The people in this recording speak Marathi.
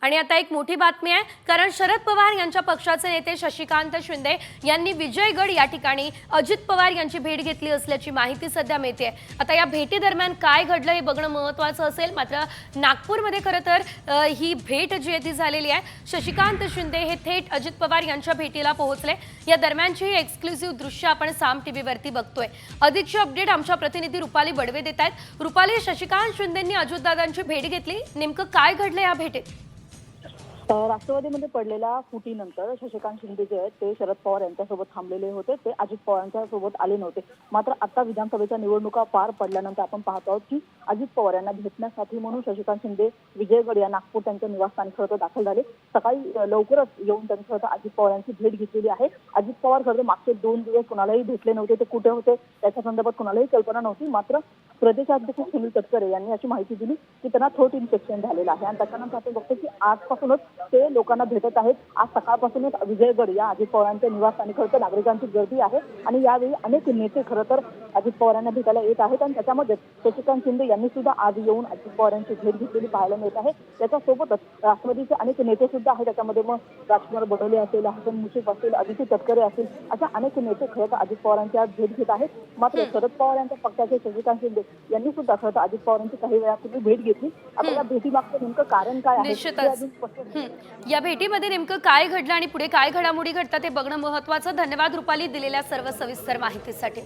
आणि आता एक मोठी बातमी आहे, कारण शरद पवार यांच्या पक्षाचे नेते शशिकांत शिंदे यांनी विजयगड या ठिकाणी अजित पवार यांची भेट घेतली असल्याची माहिती सध्या मिळते आहे। आता या भेटी दरम्यान काय घडलं हे बघणं महत्त्वाचं असेल। मात्र नागपूरमध्ये खरं तर ही भेट जी आहे ती झालेली आहे। शशिकांत शिंदे हे थेट अजित पवार यांच्या भेटीला पोहोचले। या दरम्यानची ही एक्सक्लुसिव्ह दृश्य आपण साम टीव्हीवरती बघतोय। अधिकची अपडेट आमच्या प्रतिनिधी रुपाली बडवे देत आहेत। रुपाली, शशिकांत शिंदेंनी अजितदादांची भेट घेतली, नेमकं काय घडलं या भेटीत? राष्ट्रवादीमध्ये पडलेल्या फुटीनंतर शशिकांत शिंदे जे आहेत ते शरद पवार यांच्यासोबत थांबलेले होते, ते अजित पवारांच्या सोबत आले नव्हते। मात्र आता विधानसभेच्या निवडणुका पार पडल्यानंतर आपण पाहतो आहोत की अजित पवार यांना भेटण्यासाठी म्हणून शशिकांत शिंदे विजयगड या नागपूर त्यांच्या निवासस्थानी खरं दाखल झाले। सकाळी लवकरच येऊन त्यांनी अजित पवारांची भेट घेतलेली आहे। अजित पवार खरं मागचे 2 दिवस कुणालाही भेटले नव्हते, ते कुठे होते त्याच्या संदर्भात कुणालाही कल्पना नव्हती। मात्र प्रदेशाध्यक्ष सुनील तटकरे यांनी अशी माहिती दिली की त्यांना थ्रोट इन्फेक्शन झालेलं आहे आणि त्याच्यानंतर आपण बघतो की आजपासूनच ते लोकांना भेटत आहेत। आज सकाळपासूनच विजयगड या अजित पवारांच्या निवासस्थानी खरं तर नागरिकांची गर्दी आहे आणि यावेळी अनेक नेते खरं तर अजित पवारांना भेटायला येत आहेत आणि त्याच्यामध्ये शशिकांत शिंदे यांनी सुद्धा आज येऊन अजित पवारांची भेट घेतलेली पाहायला मिळत आहे। त्याच्यासोबतच राष्ट्रवादीचे अनेक नेते सुद्धा आहेत, त्याच्यामध्ये मग राजकुमार बडोले असेल, हसन मुश्रीफ असेल, अदिती तटकरे असतील, अशा अनेक नेते खरं तर अजित पवारांची आज भेट घेत आहेत। मात्र शरद पवार यांच्या पक्षाचे शशिकांत शिंदे यांनी सुद्धा खरं तर अजित पवारांची काही वेळापूर्वी भेट घेतली। आता या भेटीमागचं नेमकं कारण काय आहे हे अजून स्पष्ट या भेटीमध्ये नेमकं काय घडलं आणि पुढे काय घडामोडी घडतात हे बघणं महत्त्वाचं। धन्यवाद रुपाली, दिलेल्या सर्व सविस्तर माहितीसाठी।